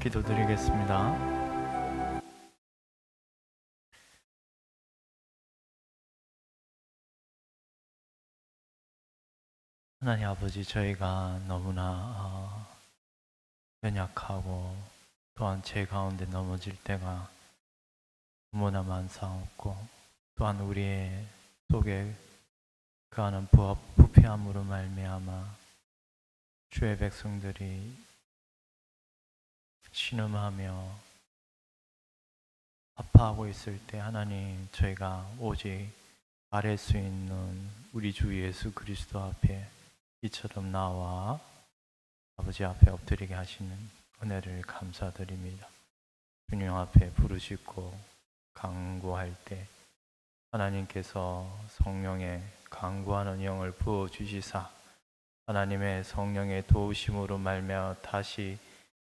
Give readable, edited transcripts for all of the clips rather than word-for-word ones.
기도드리겠습니다. 하나님 아버지, 저희가 너무나 연약하고 또한 제 가운데 넘어질 때가 너무나 많사옵고, 또한 우리의 속에 그하는 부패함으로 말미암아 주의 백성들이 신음하며 아파하고 있을 때, 하나님, 저희가 오직 아뢰 수 있는 우리 주 예수 그리스도 앞에 이처럼 나와 아버지 앞에 엎드리게 하시는 은혜를 감사드립니다. 주님 앞에 부르짖고 간구할 때 하나님께서 성령의 간구하는 영을 부어주시사 하나님의 성령의 도우심으로 말미암아 다시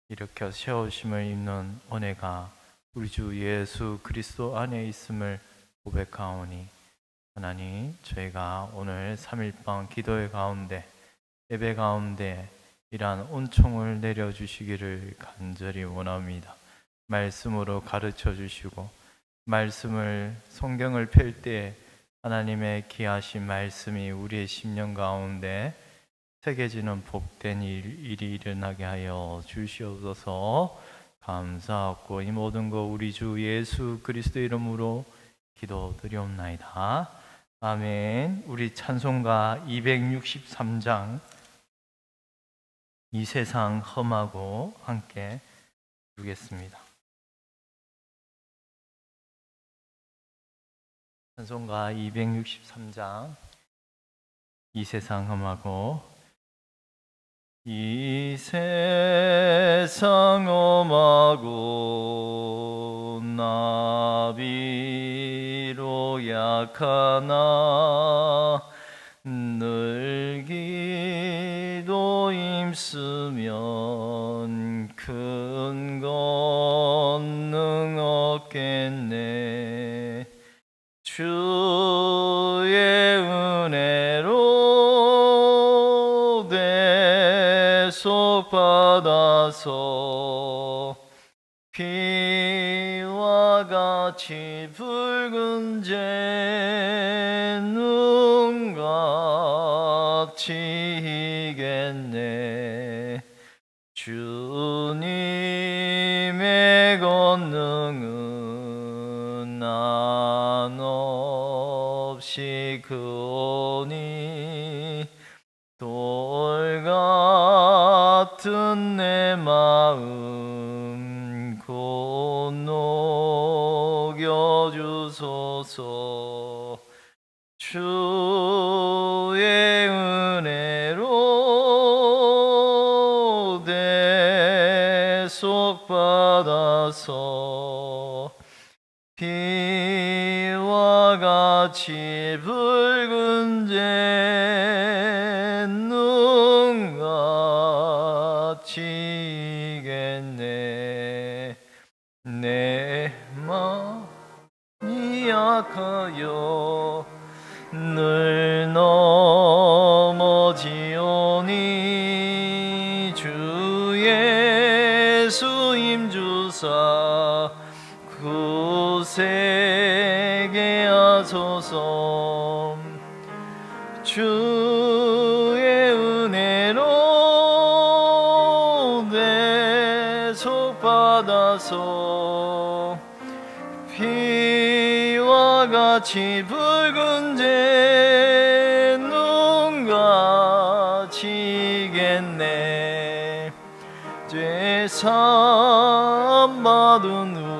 일으켜 세우심을 입는 은혜가 우리 주 예수 그리스도 안에 있음을 고백하오니, 하나님, 저희가 오늘 3일방 기도의 가운데, 예배 가운데 이러한 은총을 내려주시기를 간절히 원합니다. 말씀으로 가르쳐 주시고, 말씀을, 성경을 펼 때 하나님의 귀하신 말씀이 우리의 심령 가운데 새겨지는 복된 일이 일어나게 하여 주시옵소서. 감사하고 이 모든 거 우리 주 예수 그리스도 이름으로 기도드리옵나이다. 아멘. 우리 찬송가 263장 이 세상 험하고 함께 부르겠습니다. 찬송가 263장 이 세상 험하고. 이 세상 험하고 나비로 약하나 늘 기도 힘쓰면 큰 권능 얻겠네. 주의 은혜로 대속받아서 피와 같이 붉은 재 눈같이 이겠네. 주님의 권능은 한없이 크오니 돌 같은 내 마음 곧 녹여주소서. 주의 은혜로 대속받아서 피와 같이 붉은 재 눈같이 이겠네. 내 마음이 약하여 늘 넘어지오니 주 예수 힘주사 굳세게 하소서. 주의 은혜로 대속받아서 피와 같이 붉은 재 눈같이 이겠네. 죄 사함 받은 후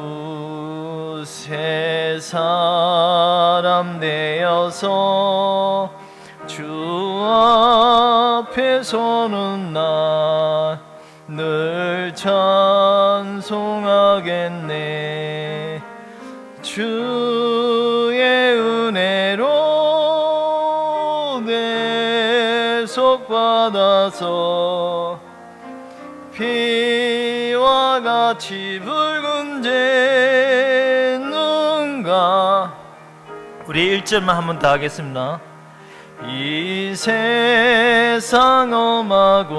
새 사람 되어서 주 앞에 서는 나 늘 찬송하겠네. 주의 은혜로 대속받아서 피와 같이 붉은 재 눈가. 우리 1절만 한번 더 하겠습니다. 이 세상 엄하고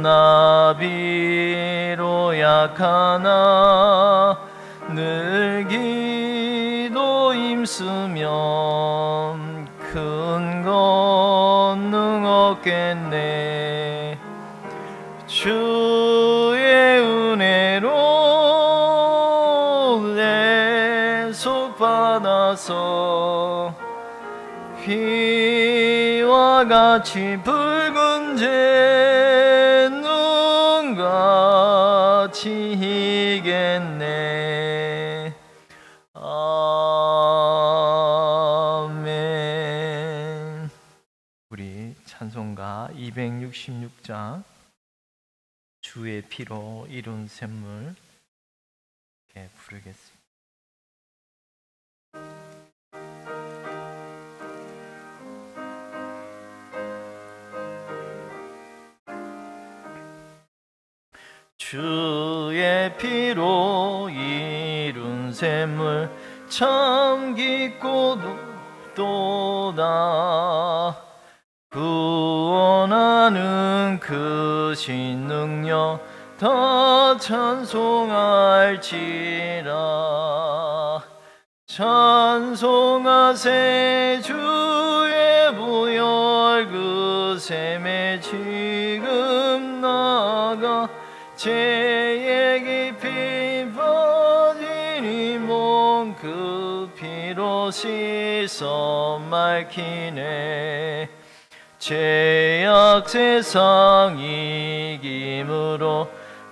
나비로 약하나 늘 기도 힘쓰면 큰 권능 얻겠네. 주의 은혜로 내속 받아서 피와 같이 붉은 제 눈같이 희겠네. 아멘. 우리 찬송가 266장 주의 피로 이룬 샘물 이렇게 부르겠습니다. 주의 피로 이룬 샘물 참 깊고도다. 구원하는 그 신능력 더 찬송할지라. 찬송하세 주의 보혈 그 샘에 지금 나가 죄의 깊이 빠진 이 몸 그 피로 씻어 맑히네. 죄악 세상 이김으로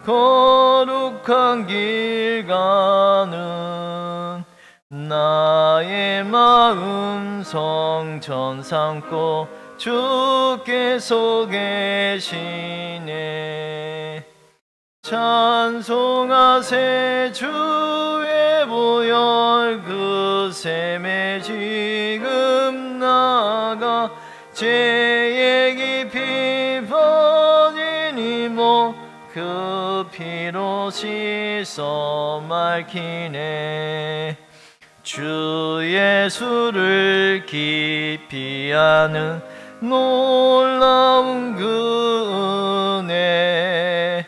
거룩한 길 가는 나의 마음 성전 삼고 주께서 계시네. 찬송하세 주의 보혈 그 샘에 지금 나가 죄의 깊이 빠진 이 몸 그 피로 씻어 맑히네. 주 예수를 깊이 아는 놀라운 그 은혜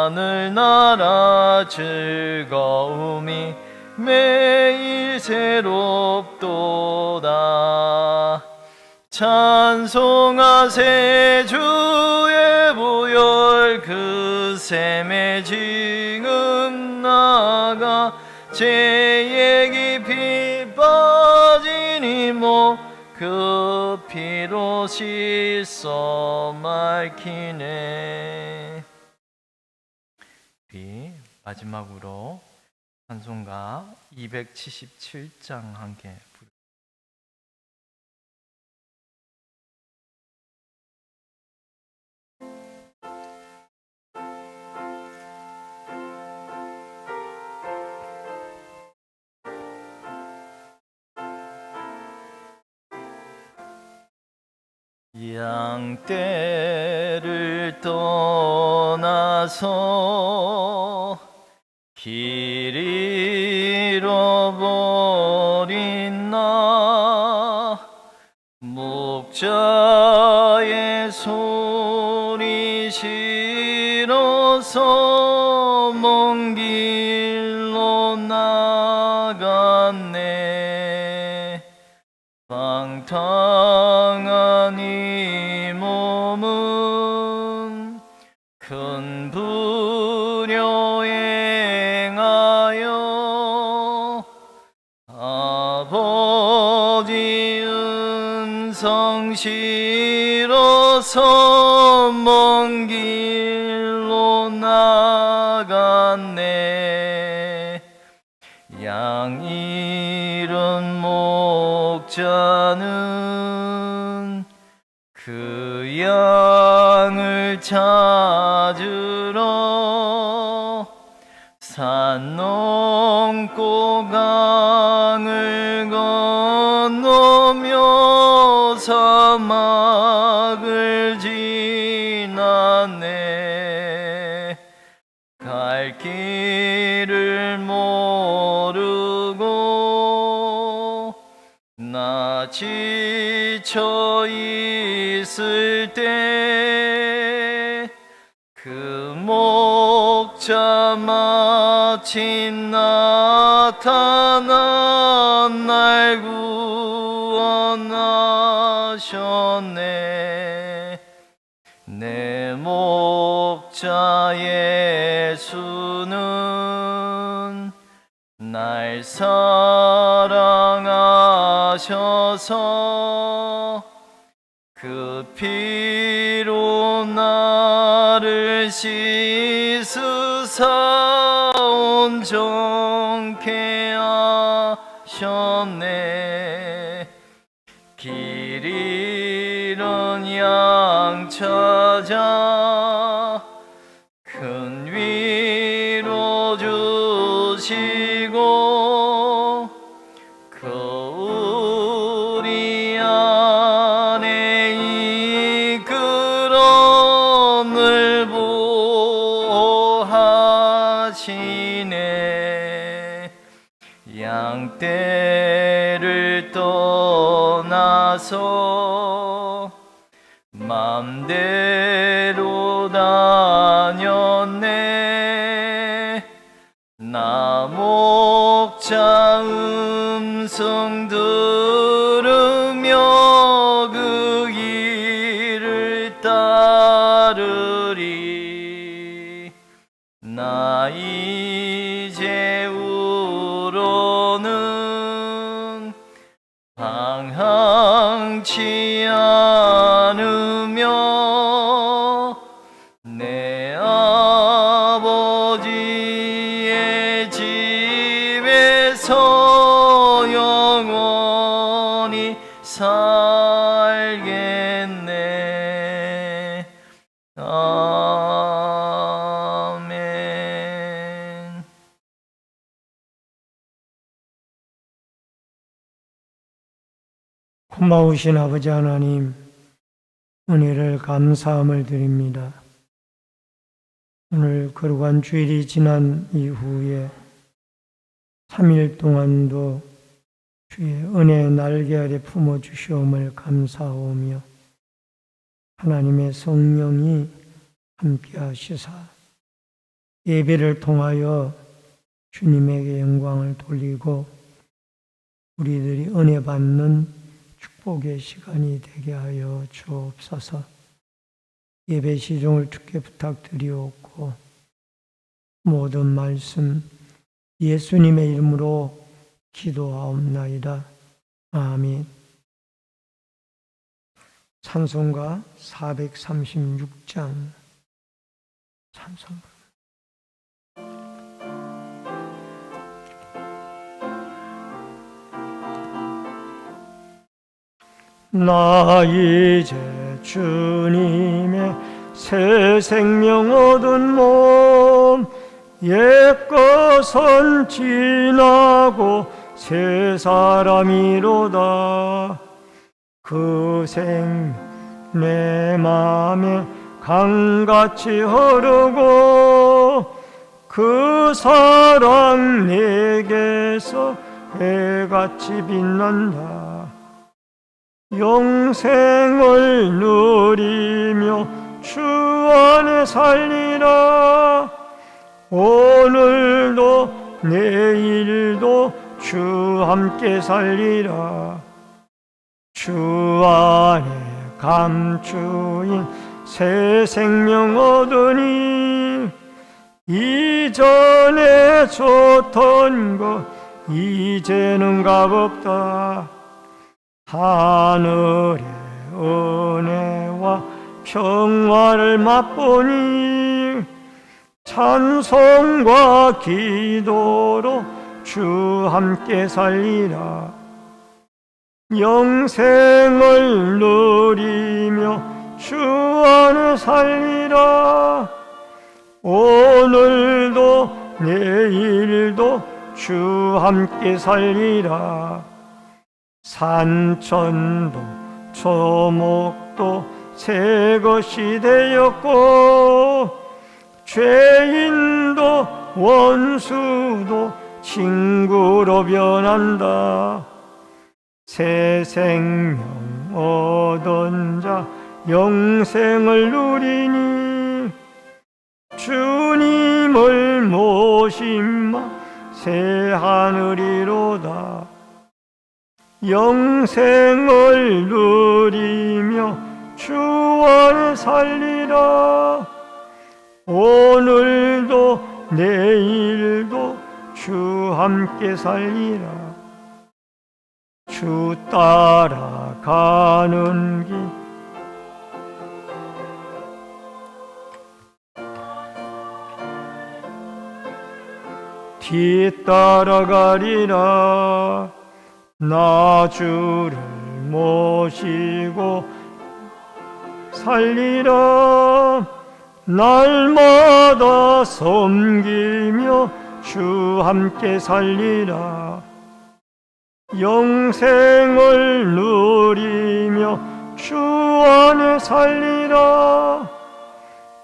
하늘나라 즐거움이 매일 새롭도다. 찬송하세 주의 보혈 그 샘에 지금 나가 죄의 깊이 빠진 이 몸 그 피로 씻어 맑히네. 마지막으로 찬송가 277장 함께 부르겠습니다. 양떼를 떠나서 길 잃어버린 나 목자의 소리 싫어서 먼 길로 나갔네. 방탕한 이 몸은 큰 불효에 행하여 아버지 은성 싫어서 먼 길로 나갔네. 양 잃은 목자는 그 양을 찾으러 산 넘고 강을 건너며 사막을 지났네. 갈 길을 모르고 나 지쳐 있을 때 그 목자 마침 나타나 날 구원하셨네. 내 목자 예수는 날 사랑하셔서 그 피로 나를 씻으사 온전케 하셨네. 길 잃은 양 찾아 큰 위로 주시고 그 우리 안에 이끌어 늘 보호하시네. 양떼를 떠나서 맘대로 다녔네. 나 목자 음성 들으며 그 길을 따르리. 나 이제 우로는 방황치 않으며 내 아버지의 집에서 영원히 살겠네. 아멘. 고마우신 아버지 하나님, 은혜를 감사함을 드립니다. 오늘 거룩한 주일이 지난 이후에 3일 동안도 주의 은혜의 날개 아래 품어주시옴을 감사하오며 하나님의 성령이 함께 하시사 예배를 통하여 주님에게 영광을 돌리고 우리들이 은혜 받는 축복의 시간이 되게 하여 주옵소서. 예배 시종을 주께 부탁드리옵고 모든 말씀 예수님의 이름으로 기도하옵나이다. 아멘. 찬송가 436장 찬송가. 나 이제 주님의 새 생명 얻은 몸, 옛것은 지나고 새 사람이로다. 그 생 내 맘에 강같이 흐르고 그 사랑 내게서 해같이 빛난다. 영생을 누리며 주 안에 살리라. 오늘도 내일도 주 함께 살리라. 주 안에 감추인 새 생명 얻으니 이전에 좋던 것 이제는 값없다. 하늘의 은혜와 평화를 맛보니 찬송과 기도로 주 함께 살리라. 영생을 누리며 주 안에 살리라. 오늘도 내일도 주 함께 살리라. 산천도 초목도 새 것이 되었고 죄인도 원수도 친구로 변한다. 새 생명 얻은 자 영생을 누리니 주님을 모심마 새 하늘이로다. 영생을 누리며 주 안에 살리라. 오늘도 내일도 주 함께 살리라. 주 따라가는 길 뒤따라가리라. 나 주를 모시고 살리라. 날마다 섬기며 주 함께 살리라. 영생을 누리며 주 안에 살리라.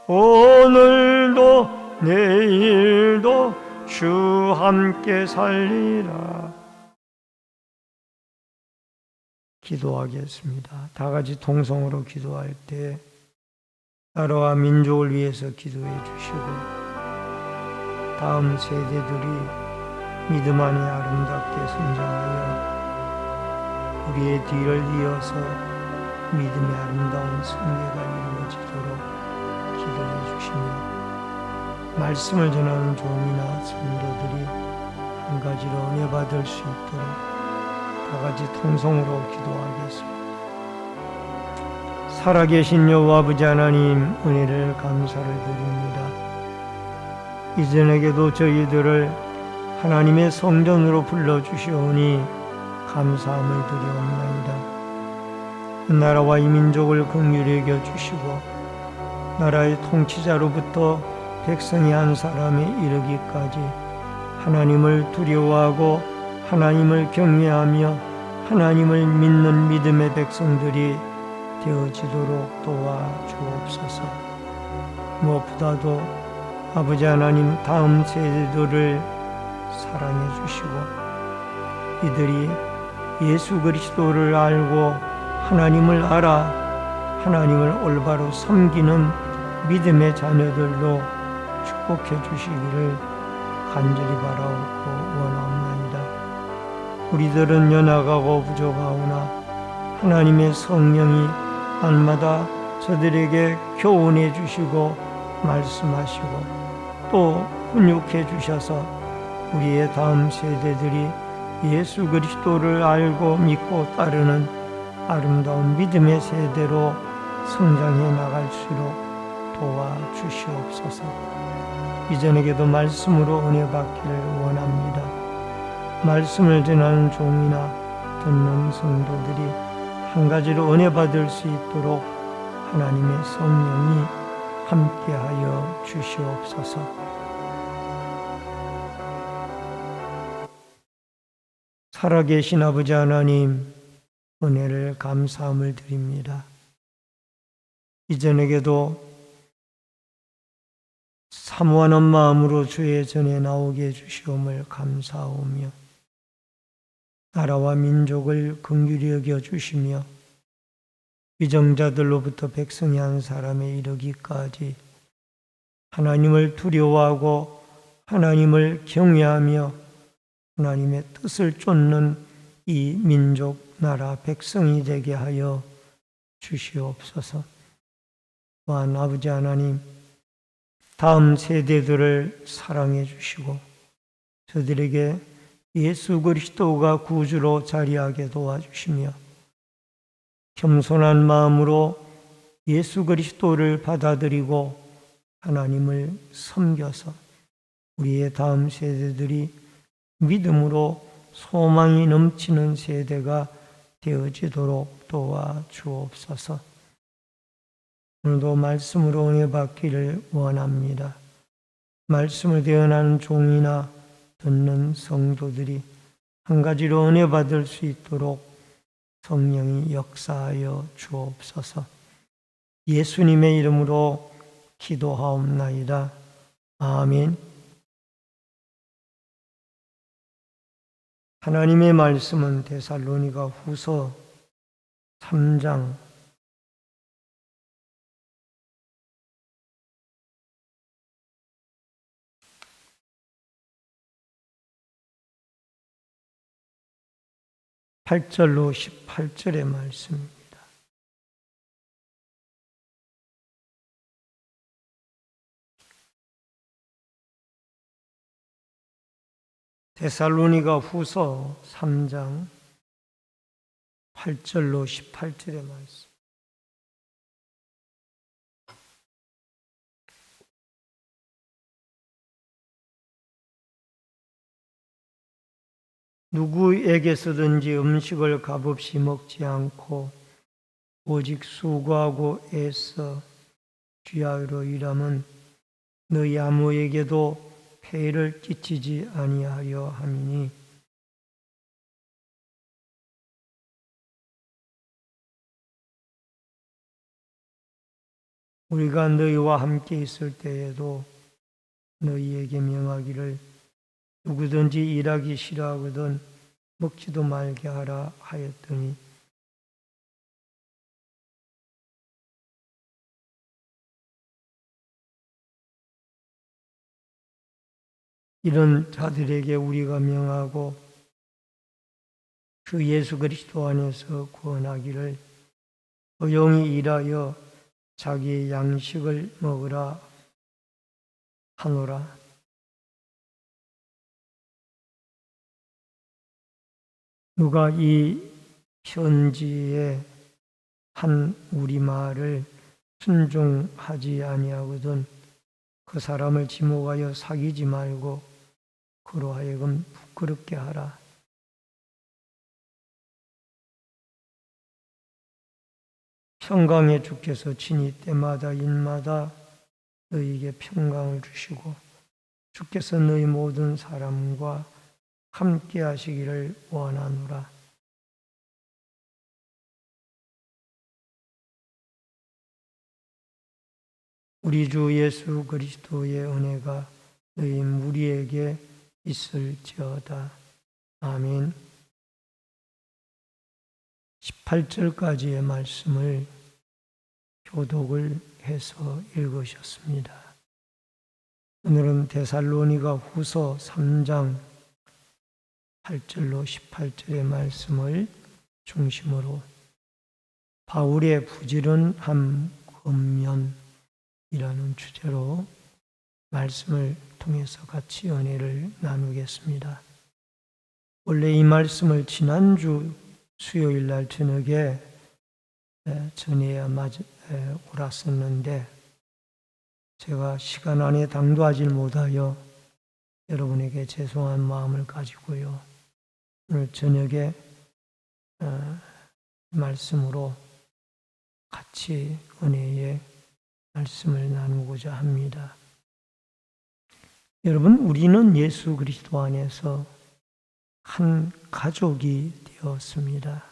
오늘도 내일도 주 함께 살리라. 기도하겠습니다. 다 같이 통성으로 기도할 때 나라와 민족을 위해서 기도해 주시고 다음 세대들이 믿음 안에 아름답게 성장하여 우리의 뒤를 이어서 믿음의 아름다운 승리가 이루어지도록 기도해 주시며 말씀을 전하는 종이나 성도들이 한 가지로 은혜 받을 수 있도록 다 같이 통성으로 기도하겠습니다. 살아계신 여호와 아버지 하나님, 은혜를 감사를 드립니다. 이전에게도 저희들을 하나님의 성전으로 불러주시오니 감사함을 드리옵나이다. 나라와 이 민족을 긍휼히 여겨주시고 나라의 통치자로부터 백성이 한 사람에 이르기까지 하나님을 두려워하고 하나님을 경외하며 하나님을 믿는 믿음의 백성들이 되어지도록 도와주옵소서. 무엇보다도 아버지 하나님, 다음 세대들을 사랑해 주시고 이들이 예수 그리스도를 알고 하나님을 알아 하나님을 올바로 섬기는 믿음의 자녀들로 축복해 주시기를 간절히 바라옵고 원하옵나이다. 우리들은 연약하고 부족하오나 하나님의 성령이 날마다 저들에게 교훈해 주시고 말씀하시고 또 훈육해 주셔서 우리의 다음 세대들이 예수 그리스도를 알고 믿고 따르는 아름다운 믿음의 세대로 성장해 나갈수록 도와주시옵소서. 이전에게도 말씀으로 은혜 받기를 원합니다. 말씀을 전하는 종이나 듣는 성도들이 한 가지로 은혜 받을 수 있도록 하나님의 성령이 함께하여 주시옵소서. 살아계신 아버지 하나님, 은혜를 감사함을 드립니다. 이전에게도 사모하는 마음으로 주의 전에 나오게 해주시옴을 감사하오며 나라와 민족을 긍휼히 여겨주시며 위정자들로부터 백성이 한 사람에 이르기까지 하나님을 두려워하고 하나님을 경외하며 하나님의 뜻을 쫓는 이 민족, 나라, 백성이 되게 하여 주시옵소서. 또한 아버지 하나님, 다음 세대들을 사랑해 주시고 저들에게 예수 그리스도가 구주로 자리하게 도와주시며 겸손한 마음으로 예수 그리스도를 받아들이고 하나님을 섬겨서 우리의 다음 세대들이 믿음으로 소망이 넘치는 세대가 되어지도록 도와주옵소서. 오늘도 말씀으로 은혜 받기를 원합니다. 말씀을 대언하는 종이나 듣는 성도들이 한 가지로 은혜 받을 수 있도록 성령이 역사하여 주옵소서. 예수님의 이름으로 기도하옵나이다. 아멘. 하나님의 말씀은 데살로니가 후서 3장 8절로 18절의 말씀입니다. 데살로니가 후서 3장 8절로 18절의 말씀. 누구에게서든지 음식을 값없이 먹지 않고 오직 수고하고 애써 귀하로 일함은 너희 아무에게도 폐를 끼치지 아니하여 함이니 우리가 너희와 함께 있을 때에도 너희에게 명하기를 누구든지 일하기 싫어하거든 먹지도 말게 하라 하였더니 이런 자들에게 우리가 명하고 그 예수 그리스도 안에서 구원하기를 조용히 일하여 자기의 양식을 먹으라 하노라. 누가 이 편지에 한 우리말을 순종하지 아니하거든 그 사람을 지목하여 사귀지 말고 그로 하여금 부끄럽게 하라. 평강의 주께서 친히 때마다 일마다 너희에게 평강을 주시고 주께서 너희 모든 사람과 함께 하시기를 원하노라. 우리 주 예수 그리스도의 은혜가 너희 무리에게 있을지어다. 아멘. 18절까지의 말씀을 교독을 해서 읽으셨습니다. 오늘은 데살로니가 후서 3장 8절로 18절의 말씀을 중심으로 바울의 부지런함 권면이라는 주제로 말씀을 통해서 같이 은혜를 나누겠습니다. 원래 이 말씀을 지난주 수요일 날 저녁에 전해야 옳았었는데 제가 시간 안에 당도하지 못하여 여러분에게 죄송한 마음을 가지고요. 오늘 저녁에 말씀으로 같이 은혜의 말씀을 나누고자 합니다. 여러분, 우리는 예수 그리스도 안에서 한 가족이 되었습니다.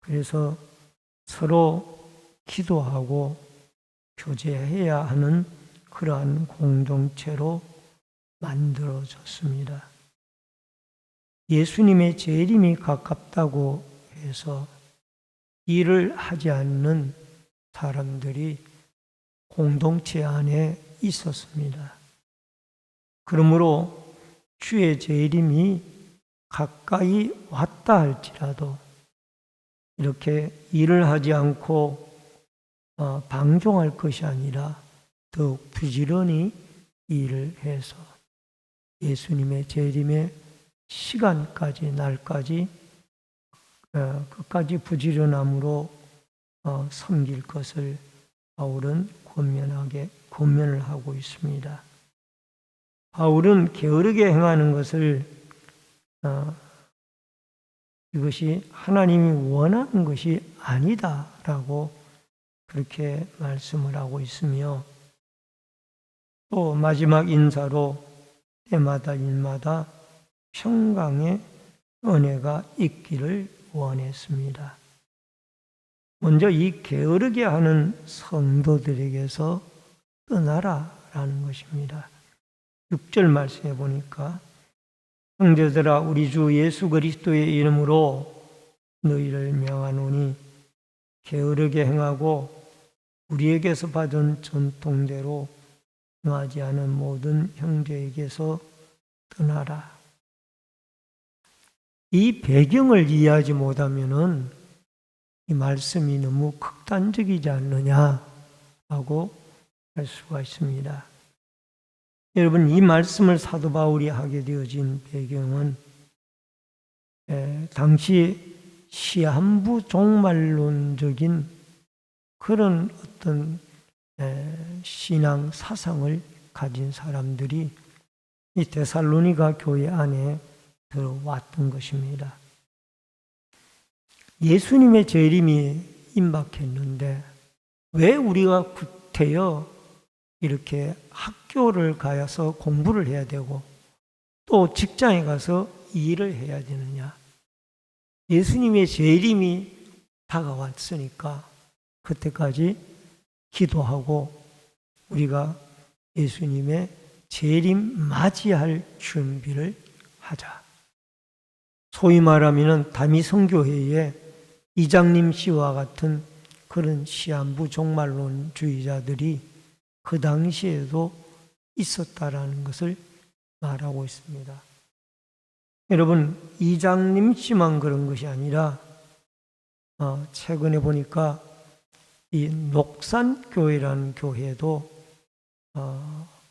그래서 서로 기도하고 교제해야 하는 그러한 공동체로 만들어졌습니다. 예수님의 재림이 가깝다고 해서 일을 하지 않는 사람들이 공동체 안에 있었습니다. 그러므로 주의 재림이 가까이 왔다 할지라도 이렇게 일을 하지 않고 방종할 것이 아니라 더욱 부지런히 일을 해서 예수님의 재림의 시간까지 날까지 끝까지 부지런함으로 섬길 것을 바울은 권면을 하고 있습니다. 바울은 게으르게 행하는 것을 이것이 하나님이 원하는 것이 아니다라고 그렇게 말씀을 하고 있으며 또 마지막 인사로 때마다 일마다 평강의 은혜가 있기를 원했습니다. 먼저 이 게으르게 하는 성도들에게서 떠나라라는 것입니다. 6절 말씀해 보니까 형제들아, 우리 주 예수 그리스도의 이름으로 너희를 명하노니 게으르게 행하고 우리에게서 받은 전통대로 행하지 않은 모든 형제에게서 떠나라. 이 배경을 이해하지 못하면은 이 말씀이 너무 극단적이지 않느냐라고 할 수가 있습니다. 여러분, 이 말씀을 사도 바울이 하게 되어진 배경은 당시 시한부 종말론적인 그런 어떤 신앙 사상을 가진 사람들이 이 데살로니가 교회 안에 들어왔던 것입니다. 예수님의 재림이 임박했는데 왜 우리가 구태여 이렇게 학교를 가서 공부를 해야 되고 또 직장에 가서 일을 해야 되느냐? 예수님의 재림이 다가왔으니까 그때까지 기도하고 우리가 예수님의 재림 맞이할 준비를 하자. 소위 말하면 다미성교회에 이장님 씨와 같은 그런 시한부 종말론주의자들이 그 당시에도 있었다라는 것을 말하고 있습니다. 여러분, 이장님 씨만 그런 것이 아니라 최근에 보니까 이 녹산교회라는 교회도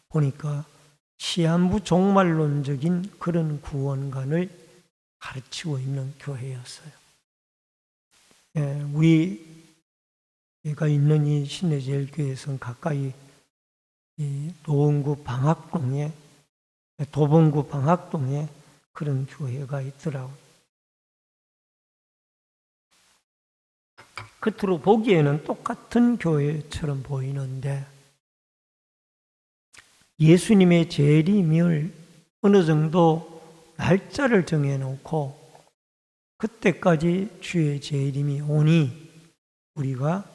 보니까 시한부 종말론적인 그런 구원관을 가르치고 있는 교회였어요. 우리가 있는 이 신내제일교회에서는 가까이 이 노원구 방학동에, 도봉구 방학동에 그런 교회가 있더라고요. 겉으로 보기에는 똑같은 교회처럼 보이는데 예수님의 재림을 어느 정도 날짜를 정해놓고 그때까지 주의 재림이 오니 우리가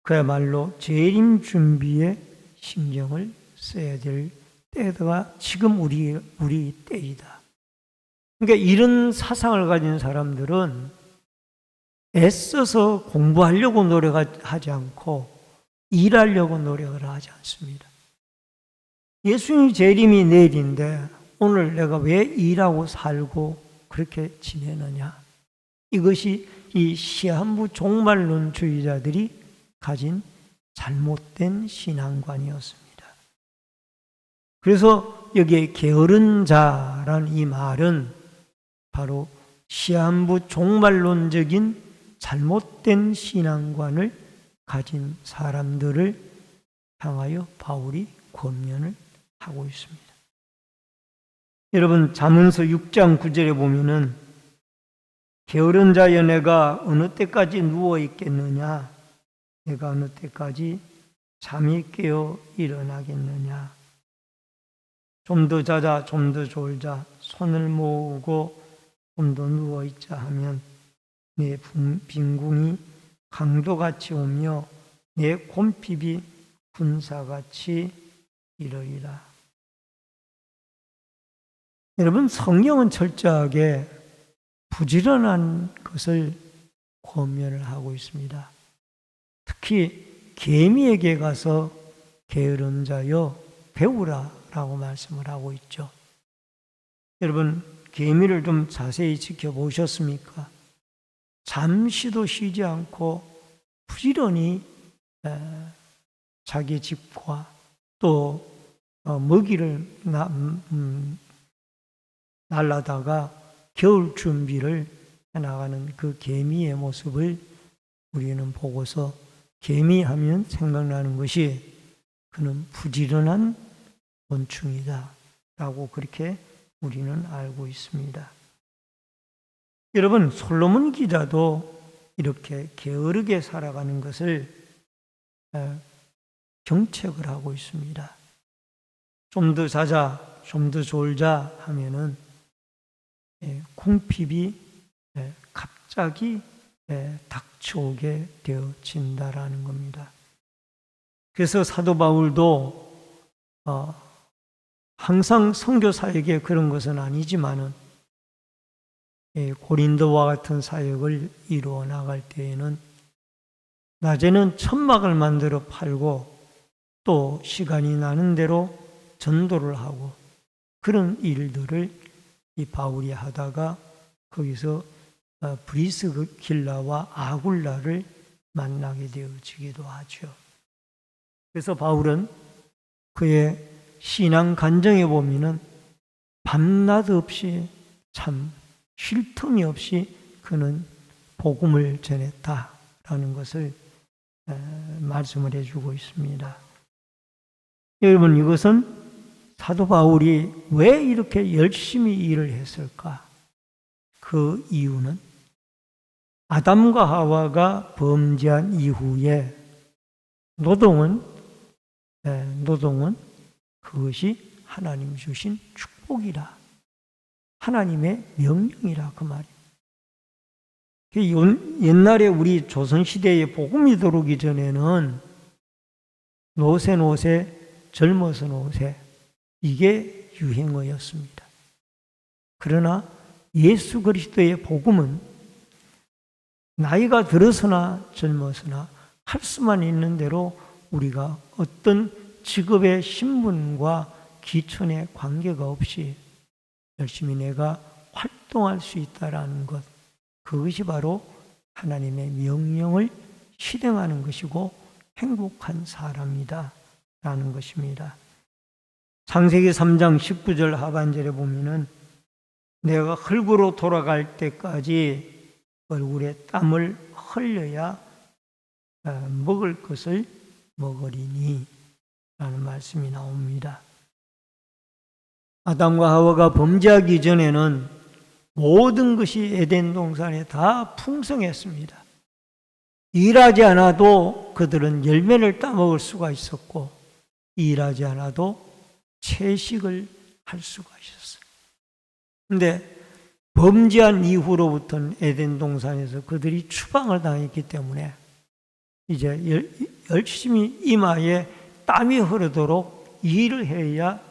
그야말로 재림 준비에 신경을 써야 될 때가 지금 우리 때이다. 그러니까 이런 사상을 가진 사람들은 애써서 공부하려고 노력하지 않고 일하려고 노력을 하지 않습니다. 예수님 재림이 내일인데 오늘 내가 왜 일하고 살고 그렇게 지내느냐? 이것이 이 시한부 종말론주의자들이 가진 잘못된 신앙관이었습니다. 그래서 여기에 게으른 자란 이 말은 바로 시한부 종말론적인 잘못된 신앙관을 가진 사람들을 향하여 바울이 권면을 하고 있습니다. 여러분, 잠언서 6장 9절에 보면은 게으른 자여 내가 어느 때까지 누워 있겠느냐? 내가 어느 때까지 잠이 깨어 일어나겠느냐? 좀 더 자자, 좀 더 졸자, 손을 모으고 좀 더 누워 있자 하면 내 빈궁이 강도같이 오며 내 곰핍이 군사같이 이르리라. 여러분, 성경은 철저하게 부지런한 것을 권면을 하고 있습니다. 특히 개미에게 가서 게으른 자여 배우라라고 말씀을 하고 있죠. 여러분, 개미를 좀 자세히 지켜보셨습니까? 잠시도 쉬지 않고 부지런히 자기 집과 또 먹이를 날라다가 겨울 준비를 해나가는 그 개미의 모습을 우리는 보고서 개미하면 생각나는 것이 그는 부지런한 곤충이다 라고 그렇게 우리는 알고 있습니다. 여러분, 솔로몬 기자도 이렇게 게으르게 살아가는 것을 경책을 하고 있습니다. 좀 더 자자, 좀 더 졸자 하면은 궁핍이 갑자기 닥쳐오게 되어진다라는 겁니다. 그래서 사도 바울도 항상 선교사에게 그런 것은 아니지만은 고린도와 같은 사역을 이루어 나갈 때에는 낮에는 천막을 만들어 팔고 또 시간이 나는 대로 전도를 하고 그런 일들을 이 바울이 하다가 거기서 브리스길라와 아굴라를 만나게 되어지기도 하죠. 그래서 바울은 그의 신앙 간증에 보면은 밤낮 없이 참 쉴 틈이 없이 그는 복음을 전했다라는 것을 말씀을 해주고 있습니다. 여러분, 이것은 사도 바울이 왜 이렇게 열심히 일을 했을까? 그 이유는 아담과 하와가 범죄한 이후에 노동은 그것이 하나님 주신 축복이라, 하나님의 명령이라 그 말이에요. 옛날에 우리 조선시대에 복음이 들어오기 전에는 노세 젊어서 노세 이게 유행어였습니다. 그러나 예수 그리스도의 복음은 나이가 들어서나 젊어서나 할 수만 있는 대로 우리가 어떤 직업의 신분과 기촌의 관계가 없이 열심히 내가 활동할 수 있다라는 것, 그것이 바로 하나님의 명령을 실행하는 것이고 행복한 사람이다 라는 것입니다. 창세기 3장 19절 하반절에 보면은 내가 흙으로 돌아갈 때까지 얼굴에 땀을 흘려야 먹을 것을 먹으리니 라는 말씀이 나옵니다. 아담과 하와가 범죄하기 전에는 모든 것이 에덴 동산에 다 풍성했습니다. 일하지 않아도 그들은 열매를 따먹을 수가 있었고 일하지 않아도 채식을 할 수가 있었어요. 그런데 범죄한 이후로부터는 에덴 동산에서 그들이 추방을 당했기 때문에 이제 열심히 이마에 땀이 흐르도록 일을 해야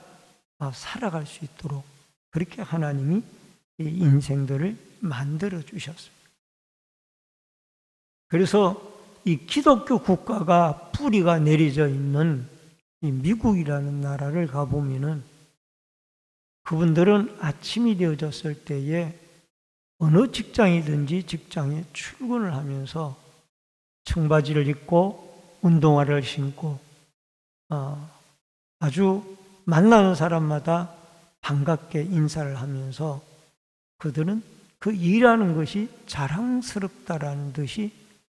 살아갈 수 있도록 그렇게 하나님이 인생들을 만들어 주셨습니다. 그래서 이 기독교 국가가 뿌리가 내려져 있는 이 미국이라는 나라를 가보면은 그분들은 아침이 되어졌을 때에 어느 직장이든지 직장에 출근을 하면서 청바지를 입고 운동화를 신고 아주 만나는 사람마다 반갑게 인사를 하면서 그들은 그 일하는 것이 자랑스럽다라는 듯이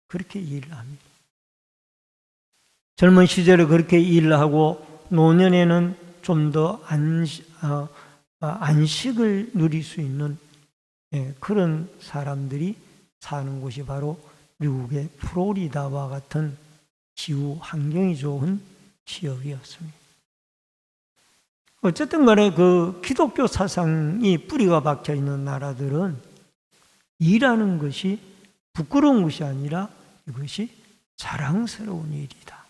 그렇게 일을 합니다. 젊은 시절에 그렇게 일을 하고 노년에는 좀 더 안식을 누릴 수 있는 그런 사람들이 사는 곳이 바로 미국의 플로리다와 같은 기후 환경이 좋은 지역이었습니다. 어쨌든 간에 그 기독교 사상이 뿌리가 박혀 있는 나라들은 일하는 것이 부끄러운 것이 아니라 이것이 자랑스러운 일이다.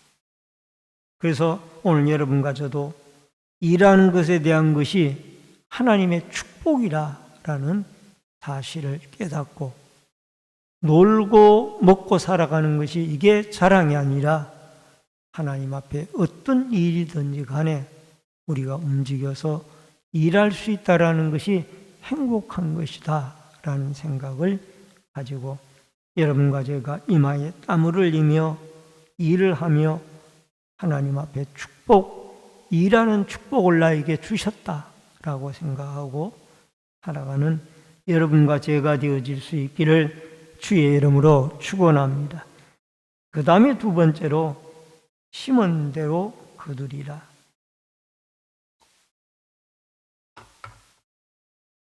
그래서 오늘 여러분과 저도 일하는 것에 대한 것이 하나님의 축복이라는 사실을 깨닫고 놀고 먹고 살아가는 것이 이게 자랑이 아니라 하나님 앞에 어떤 일이든지 간에 우리가 움직여서 일할 수 있다라는 것이 행복한 것이다 라는 생각을 가지고 여러분과 제가 이마에 땀을 흘리며 일을 하며 하나님 앞에 일하는 축복을 나에게 주셨다라고 생각하고 살아가는 여러분과 제가 되어질 수 있기를 주의 이름으로 축원합니다. 그 다음에 두 번째로 심은 대로 거두리라.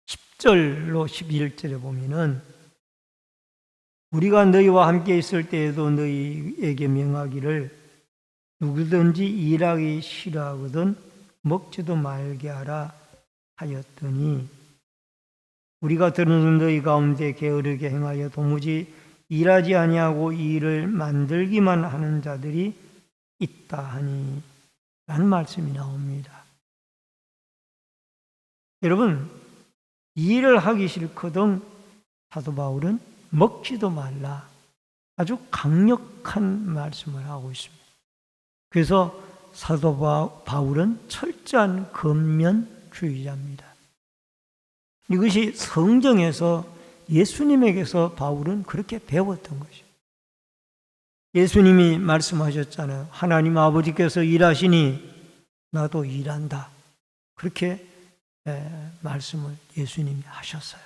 10절로 11절에 보면은 우리가 너희와 함께 있을 때에도 너희에게 명하기를 누구든지 일하기 싫어하거든 먹지도 말게 하라 하였더니 우리가 들은 너희 가운데 게으르게 행하여 도무지 일하지 아니하고 일을 만들기만 하는 자들이 있다 하니 라는 말씀이 나옵니다. 여러분, 일을 하기 싫거든 사도 바울은 먹지도 말라. 아주 강력한 말씀을 하고 있습니다. 그래서 사도 바울은 철저한 건면주의자입니다. 이것이 성경에서 예수님에게서 바울은 그렇게 배웠던 것이죠. 예수님이 말씀하셨잖아요. 하나님 아버지께서 일하시니 나도 일한다. 그렇게 말씀을 예수님이 하셨어요.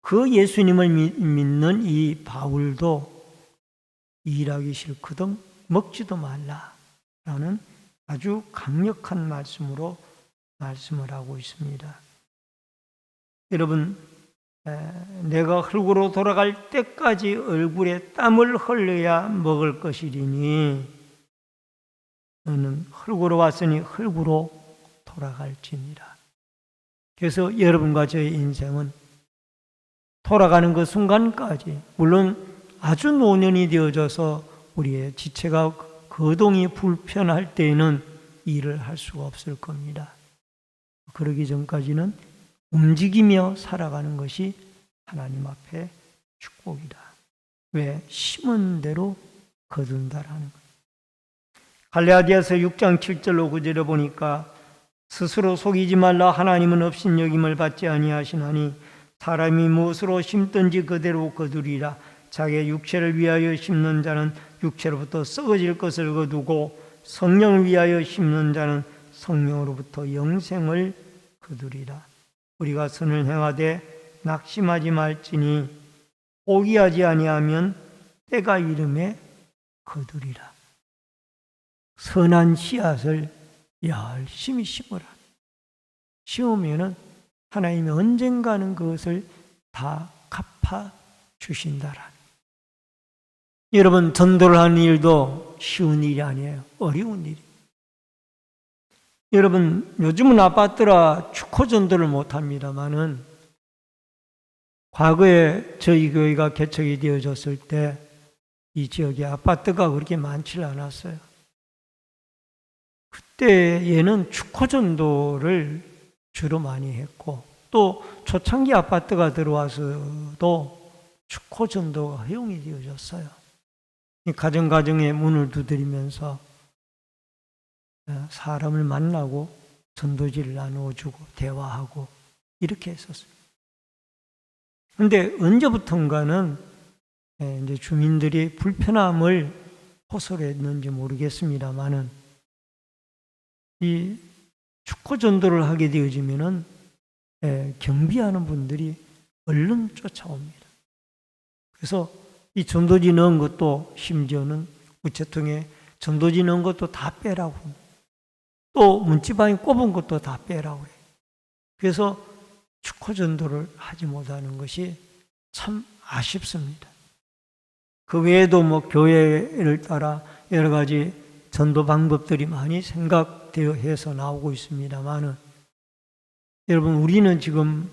그 예수님을 믿는 이 바울도 일하기 싫거든 먹지도 말라라는 아주 강력한 말씀으로 말씀을 하고 있습니다. 여러분, 내가 흙으로 돌아갈 때까지 얼굴에 땀을 흘려야 먹을 것이리니 너는 흙으로 왔으니 흙으로 돌아갈지니라. 그래서 여러분과 저의 인생은 돌아가는 그 순간까지, 물론 아주 노년이 되어져서 우리의 지체가 거동이 불편할 때에는 일을 할 수가 없을 겁니다. 그러기 전까지는 움직이며 살아가는 것이 하나님 앞에 축복이다. 왜? 심은 대로 거둔다라는 것. 갈라디아서 6장 7절로 9절에 보니까 스스로 속이지 말라. 하나님은 업신여김을 받지 아니하시나니 사람이 무엇으로 심든지 그대로 거두리라. 자기의 육체를 위하여 심는 자는 육체로부터 썩어질 것을 거두고 성령을 위하여 심는 자는 성령으로부터 영생을 거두리라. 우리가 선을 행하되 낙심하지 말지니 포기하지 아니하면 때가 이름에 거두리라. 선한 씨앗을 열심히 심으라. 심으면은 하나님이 언젠가는 그것을 다 갚아 주신다라. 여러분, 전도를 하는 일도 쉬운 일이 아니에요. 어려운 일이. 여러분, 요즘은 아파트라 축호 전도를 못합니다마는 과거에 저희 교회가 개척이 되어졌을 때 이 지역에 아파트가 그렇게 많지 않았어요. 그때에는 축호 전도를 주로 많이 했고, 또 초창기 아파트가 들어와서도 축호 전도가 허용이 되어졌어요. 가정가정에 문을 두드리면서 사람을 만나고 전도지를 나누어주고 대화하고 이렇게 했었어요. 그런데 언제부턴가는 이제 주민들이 불편함을 호소했는지 모르겠습니다만은 이 축호 전도를 하게 되어지면은 경비하는 분들이 얼른 쫓아옵니다. 그래서 이 전도지 넣은 것도 심지어는 우체통에 전도지 넣은 것도 다 빼라고 합니다. 또 문지방에 꼽은 것도 다 빼라고 해요. 그래서 축호 전도를 하지 못하는 것이 참 아쉽습니다. 그 외에도 교회를 따라 여러 가지 전도 방법들이 많이 생각되어 해서 나오고 있습니다만은 여러분, 우리는 지금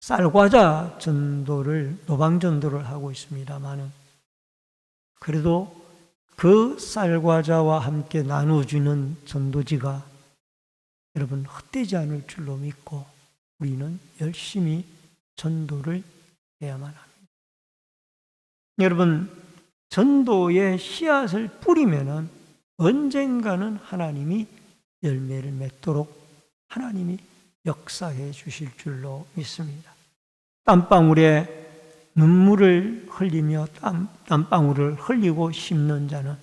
쌀과자 전도를, 노방 전도를 하고 있습니다만은 그래도 그 쌀과자와 함께 나눠주는 전도지가 여러분 헛되지 않을 줄로 믿고 우리는 열심히 전도를 해야만 합니다. 여러분, 전도의 씨앗을 뿌리면은 언젠가는 하나님이 열매를 맺도록 하나님이 역사해 주실 줄로 믿습니다. 땀방울에 눈물을 흘리며 땀방울을 흘리고 심는 자는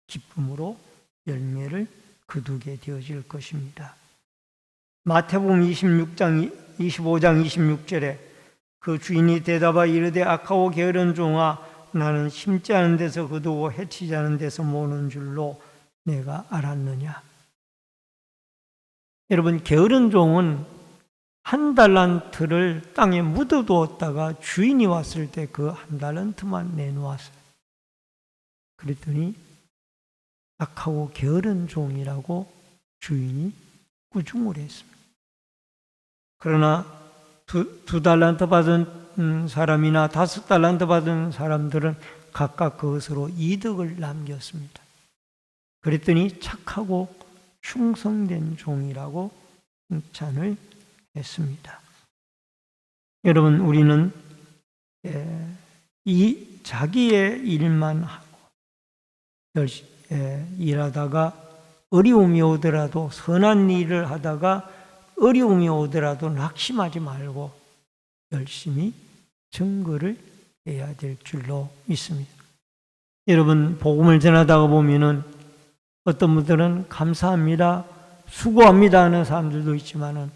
기쁨으로 열매를 거두게 되어질 것입니다. 마태복음 25장 26절에 그 주인이 대답하여 이르되 악하고 게으른 종아, 나는 심지 않은 데서 거두고 해치지 않은 데서 모으는 줄로 내가 알았느냐. 여러분, 게으른 종은 한 달란트를 땅에 묻어두었다가 주인이 왔을 때 그 한 달란트만 내놓았어요. 그랬더니 악하고 게으른 종이라고 주인이 꾸중을 했습니다. 그러나 두 달란트 받은 사람이나 5달란트 받은 사람들은 각각 그것으로 이득을 남겼습니다. 그랬더니 착하고 충성된 종이라고 칭찬을 했습니다. 여러분, 우리는 이 자기의 일만 하고 일하다가 어려움이 오더라도, 선한 일을 하다가 어려움이 오더라도 낙심하지 말고 열심히 증거를 해야 될 줄로 믿습니다. 여러분, 복음을 전하다가 보면은 어떤 분들은 감사합니다, 수고합니다 하는 사람들도 있지만은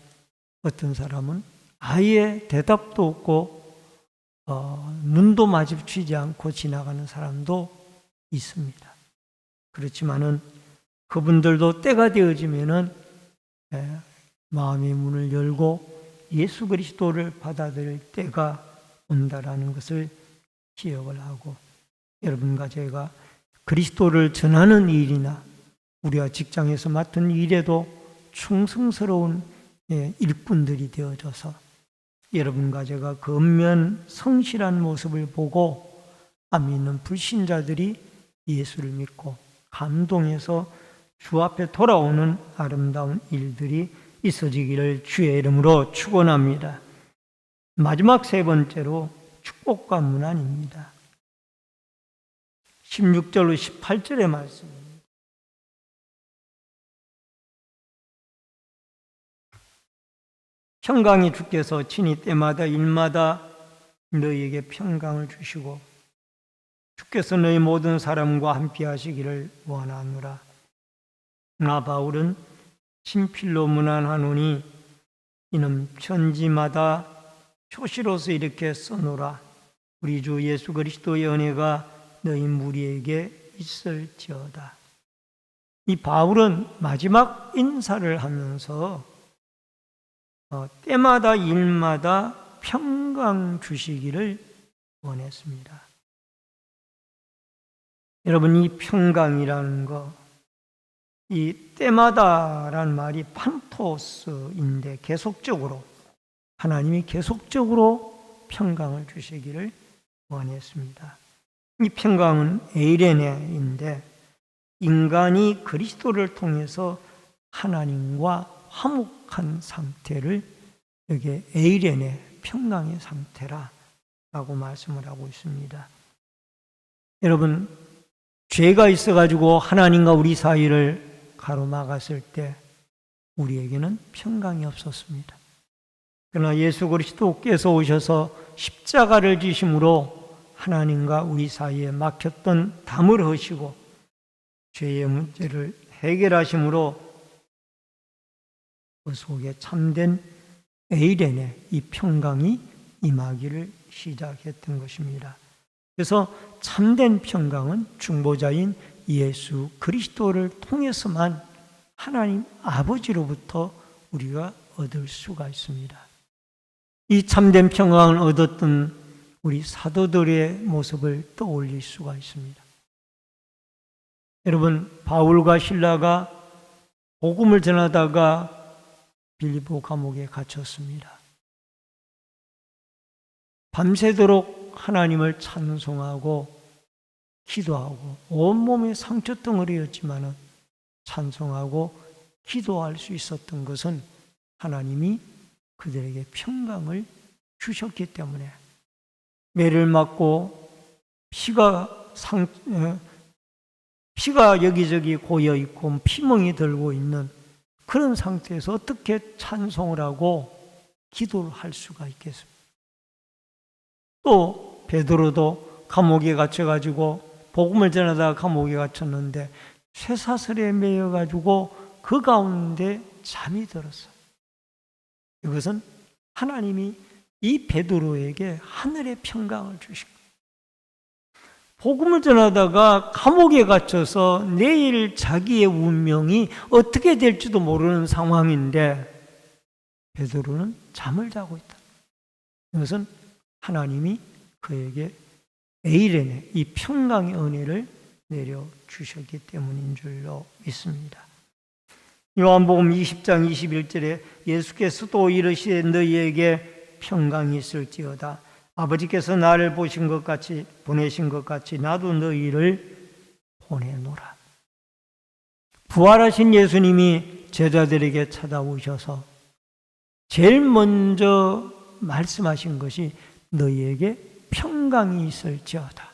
어떤 사람은 아예 대답도 없고 눈도 마주치지 않고 지나가는 사람도 있습니다. 그렇지만은 그분들도 때가 되어지면은 마음의 문을 열고 예수 그리스도를 받아들일 때가 온다라는 것을 기억을 하고, 여러분과 제가 그리스도를 전하는 일이나 우리가 직장에서 맡은 일에도 충성스러운 일꾼들이 되어져서 여러분과 제가 근면 성실한 모습을 보고 안 믿는 불신자들이 예수를 믿고 감동해서 주 앞에 돌아오는 아름다운 일들이 있어지기를 주의 이름으로 축원합니다. 마지막 세 번째로 축복과 문안입니다. 16절로 18절의 말씀입니다. 평강이 주께서 친히 때마다 일마다 너희에게 평강을 주시고 주께서 너희 모든 사람과 함께 하시기를 원하노라. 나 바울은 친필로 문안하노니 이는 편지마다 표시로서 이렇게 써노라. 우리 주 예수 그리스도의 은혜가 너희 무리에게 있을지어다. 이 바울은 마지막 인사를 하면서 때마다 일마다 평강 주시기를 원했습니다. 여러분, 이 평강이라는 거, 이 때마다라는 말이 판토스인데 계속적으로, 하나님이 계속적으로 평강을 주시기를 원했습니다. 이 평강은 에이레네인데 인간이 그리스도를 통해서 하나님과 화목한 상태를 여기에 에이레네, 평강의 상태라고 말씀을 하고 있습니다. 여러분, 죄가 있어가지고 하나님과 우리 사이를 가로막았을 때 우리에게는 평강이 없었습니다. 그러나 예수 그리스도께서 오셔서 십자가를 지심으로 하나님과 우리 사이에 막혔던 담을 허시고 죄의 문제를 해결하심으로 그 속에 참된 에이레네, 이 평강이 임하기를 시작했던 것입니다. 그래서 참된 평강은 중보자인 예수 그리스도를 통해서만 하나님 아버지로부터 우리가 얻을 수가 있습니다. 이 참된 평강을 얻었던 우리 사도들의 모습을 떠올릴 수가 있습니다. 여러분, 바울과 실라가 복음을 전하다가 빌립보 감옥에 갇혔습니다. 밤새도록 하나님을 찬송하고 기도하고 온몸에 상처덩어리였지만 찬송하고 기도할 수 있었던 것은 하나님이 그들에게 평강을 주셨기 때문에, 매를 맞고 피가 여기저기 고여 있고 피멍이 들고 있는 그런 상태에서 어떻게 찬송을 하고 기도를 할 수가 있겠습니까? 또 베드로도 감옥에 갇혀가지고 복음을 전하다가 감옥에 갇혔는데 쇠사슬에 매여가지고 그 가운데 잠이 들었어요. 이것은 하나님이 이 베드로에게 하늘의 평강을 주신 거예요. 복음을 전하다가 감옥에 갇혀서 내일 자기의 운명이 어떻게 될지도 모르는 상황인데 베드로는 잠을 자고 있다. 이것은 하나님이 그에게 에이레네, 이 평강의 은혜를 내려주셨기 때문인 줄로 믿습니다. 요한복음 20장 21절에 예수께서 또 이르시되 너희에게 평강이 있을지어다. 아버지께서 나를 보신 것 같이, 보내신 것 같이 나도 너희를 보내노라. 부활하신 예수님이 제자들에게 찾아오셔서 제일 먼저 말씀하신 것이 너희에게 평강이 있을지어다.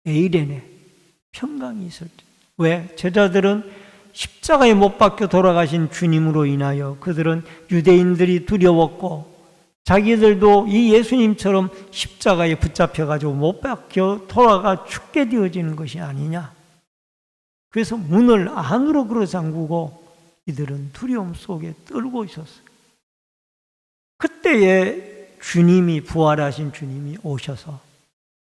에이레네, 평강이 있을지어다. 왜? 제자들은 십자가에 못 박혀 돌아가신 주님으로 인하여 그들은 유대인들이 두려웠고 자기들도 이 예수님처럼 십자가에 붙잡혀가지고 못 박혀 돌아가 죽게 되어지는 것이 아니냐. 그래서 문을 안으로 걸어 잠그고 이들은 두려움 속에 떨고 있었어요. 그때에 주님이, 부활하신 주님이 오셔서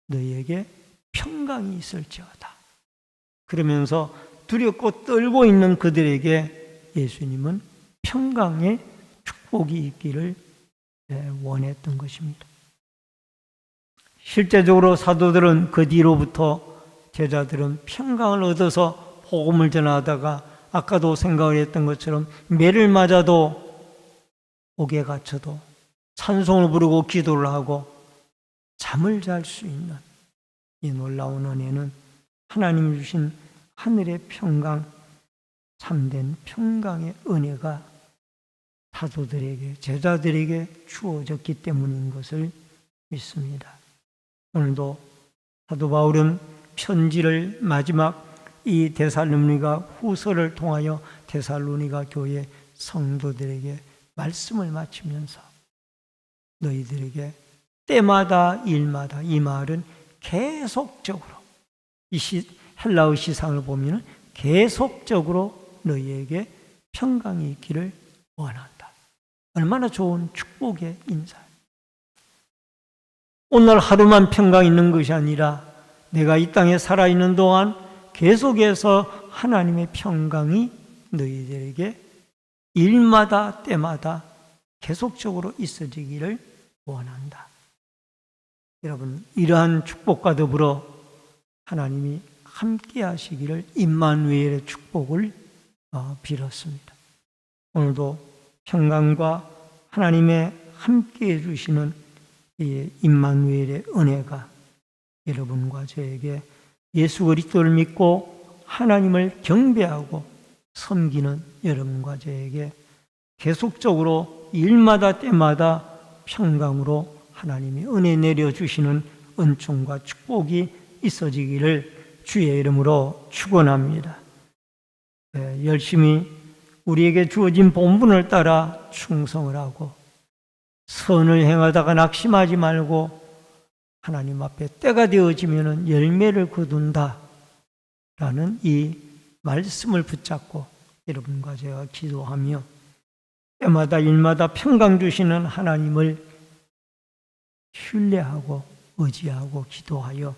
너희에게 평강이 있을지어다. 그러면서 두렵고 떨고 있는 그들에게 예수님은 평강의 축복이 있기를 원했던 것입니다. 실제적으로 사도들은 그 뒤로부터 제자들은 평강을 얻어서 복음을 전하다가 아까도 생각을 했던 것처럼 매를 맞아도 옥에 갇혀도 찬송을 부르고 기도를 하고 잠을 잘 수 있는 이 놀라운 은혜는 하나님 주신 하늘의 평강, 참된 평강의 은혜가 사도들에게, 제자들에게 주어졌기 때문인 것을 믿습니다. 오늘도 사도 바울은 편지를 마지막 이 데살로니가 후서를 통하여 데살로니가 교회 성도들에게 말씀을 마치면서 너희들에게 때마다 일마다, 이 말은 계속적으로, 이 헬라어 시상을 보면 계속적으로 너희에게 평강이 있기를 원한다. 얼마나 좋은 축복의 인사예요. 오늘 하루만 평강 있는 것이 아니라 내가 이 땅에 살아있는 동안 계속해서 하나님의 평강이 너희들에게 일마다 때마다 계속적으로 있어지기를 원한다. 여러분, 이러한 축복과 더불어 하나님이 함께 하시기를 임마누엘의 축복을 빌었습니다. 오늘도 평강과 하나님의 함께 해주시는 이 임마누엘의 은혜가 여러분과 저에게 예수 그리스도를 믿고 하나님을 경배하고 섬기는 여러분과 저에게 계속적으로 일마다 때마다 평강으로 하나님이 은혜 내려주시는 은총과 축복이 있어지기를 주의 이름으로 축원합니다. 열심히 우리에게 주어진 본분을 따라 충성을 하고 선을 행하다가 낙심하지 말고 하나님 앞에 때가 되어지면 열매를 거둔다 라는 이 말씀을 붙잡고 여러분과 제가 기도하며 때마다 일마다 평강 주시는 하나님을 신뢰하고 의지하고 기도하여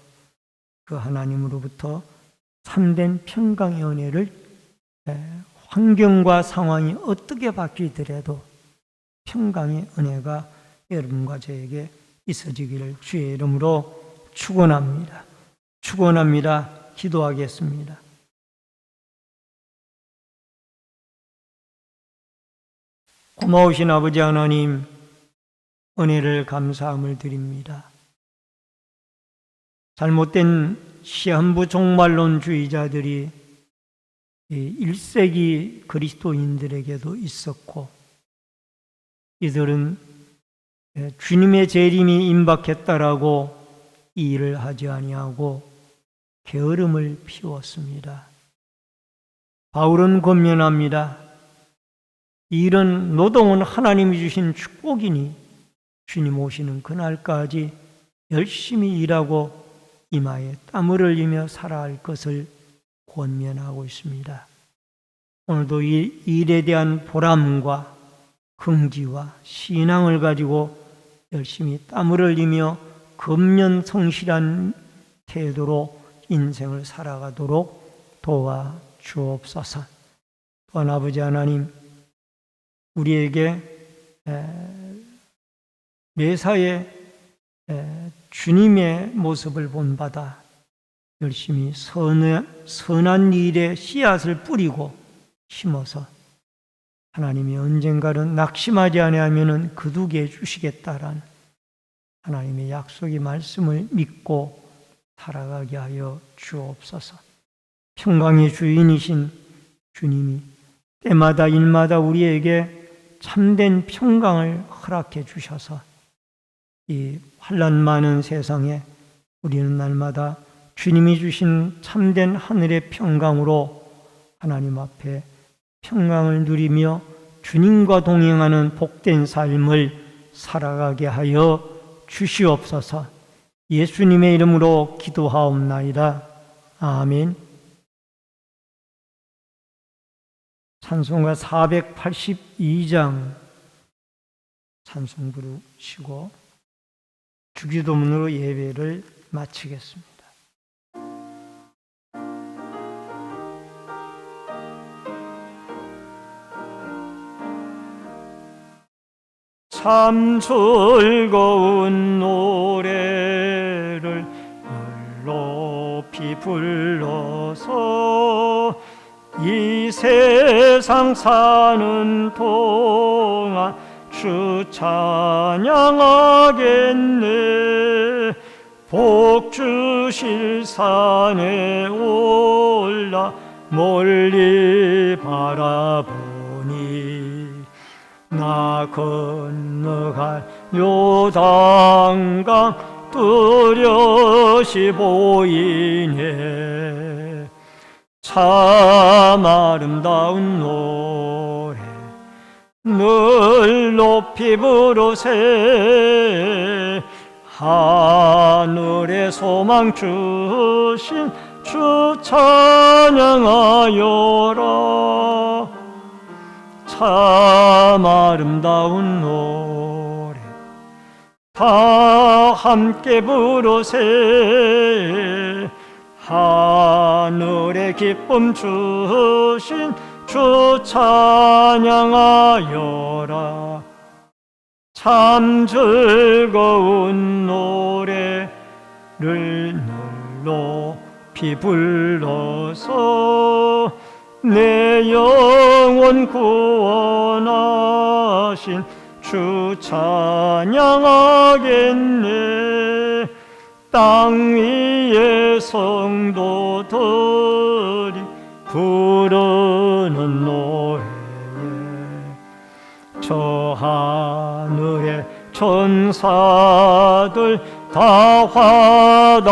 그 하나님으로부터 참된 평강의 은혜를 환경과 상황이 어떻게 바뀌더라도 평강의 은혜가 여러분과 저에게 있어지기를 주의 이름으로 축원합니다. 축원합니다. 기도하겠습니다. 고마우신 아버지 하나님, 은혜를 감사함을 드립니다. 잘못된 시한부 종말론주의자들이 1세기 그리스도인들에게도 있었고 이들은 주님의 재림이 임박했다라고 이 일을 하지 아니하고 게으름을 피웠습니다. 바울은 권면합니다. 이 일은 노동은 하나님이 주신 축복이니 주님 오시는 그날까지 열심히 일하고 이마에 땀을 흘리며 살아야 할 것을 권면하고 있습니다. 오늘도 이 일에 대한 보람과 긍지와 신앙을 가지고 열심히 땀을 흘리며 근면 성실한 태도로 인생을 살아가도록 도와 주옵소서. 또한 아버지 하나님, 우리에게 매사에 주님의 모습을 본받아 열심히 선한 일에 씨앗을 뿌리고 심어서 하나님이 언젠가는 낙심하지 아니하면 거두게 해주시겠다라는 하나님의 약속의 말씀을 믿고 살아가게 하여 주옵소서. 평강의 주인이신 주님이 때마다 일마다 우리에게 참된 평강을 허락해 주셔서 이 환난 많은 세상에 우리는 날마다 주님이 주신 참된 하늘의 평강으로 하나님 앞에 평강을 누리며 주님과 동행하는 복된 삶을 살아가게 하여 주시옵소서. 예수님의 이름으로 기도하옵나이다. 아멘. 찬송가 482장 찬송 부르시고 주기도문으로 예배를 마치겠습니다. 참 즐거운 노래를 높이 불러서 이 세상 사는 동안 주 찬양하겠네. 복 주실 산에 올라 멀리 바라보니 나 건너갈 요단강 뚜렷이 보이네. 참 아름다운 노래 늘 높이 부르세. 하늘의 소망 주신 주 찬양하여라. 참 아름다운 노래 다 함께 부르세. 하늘의 기쁨 주신 주 찬양하여라. 참 즐거운 노래를 늘 높이 불러서 내 영혼 구원하신 주 찬양하겠네. 땅 위의 성도들이 부르는 노래에 저 하늘의 천사들 다 화답하겠네.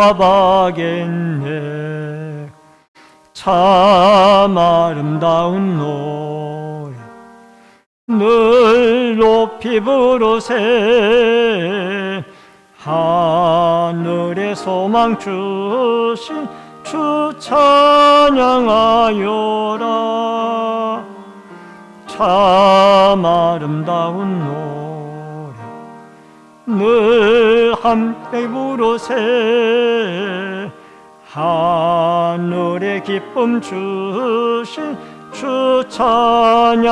참 아름다운 노래 늘 높이 부르세. 하늘의 소망 주신 주 찬양하여라. 참 아름다운 노래 늘 함께 부르세. 하늘의 기쁨 주신 주 찬양하여라.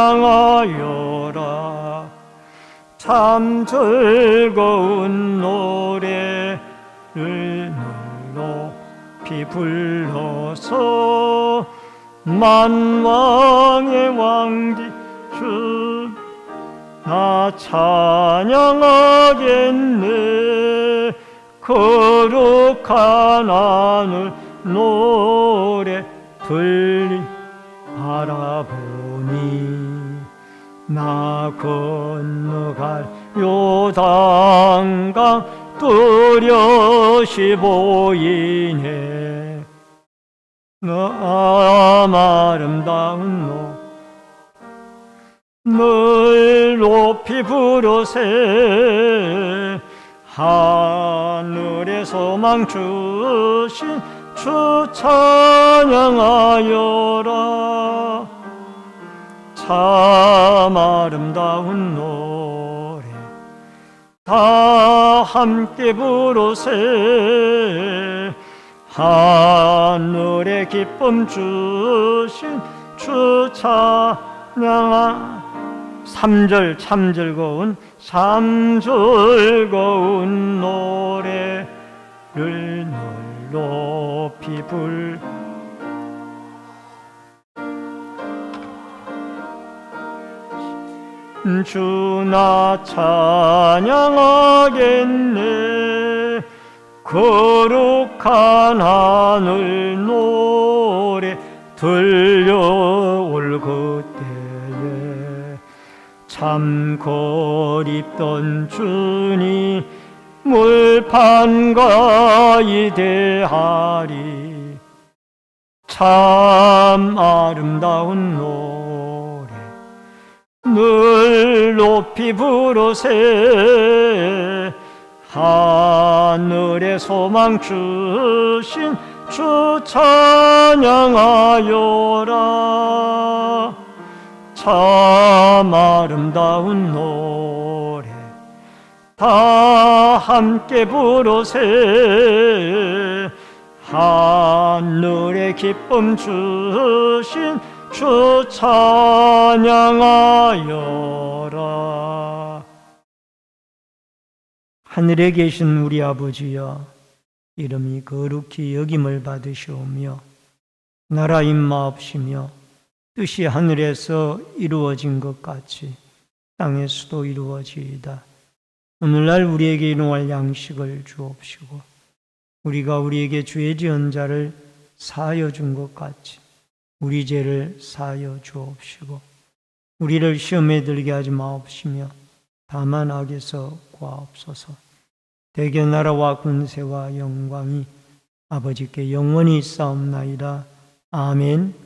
참 즐거운 노래를 늘 높이 불러서 만왕의 왕비 주 나 찬양하겠네. 거룩한 하늘 노래 들리 바라보니 나 건너갈 요단강 뚜렷이 보이네. 나 아름다운 노래 늘 높이 부르세. 하늘의 소망 주신 주 찬양하여라. 참 아름다운 노래 다 함께 부르세. 하늘의 기쁨 주신 주 찬양하. 3절 참 즐거운 노래를 늘 높이 주나 찬양하겠네. 거룩한 하늘 노래 들려 올라 참 고립던 주님 물판가이 대하리. 참 아름다운 노래 늘 높이 부르세. 하늘의 소망 주신 주 찬양하여라. 참 아름다운 노래 다 함께 부르세. 하늘의 기쁨 주신 주 찬양하여라. 하늘에 계신 우리 아버지여, 이름이 거룩히 여김을 받으시오며 나라 임마옵시며 뜻이 하늘에서 이루어진 것 같이 땅에서도 이루어지이다. 오늘날 우리에게 일용할 양식을 주옵시고 우리가 우리에게 죄 지은 자를 사하여 준 것 같이 우리 죄를 사하여 주옵시고 우리를 시험에 들게 하지 마옵시며 다만 악에서 구하옵소서. 대개 나라와 권세와 영광이 아버지께 영원히 있사옵나이다. 아멘.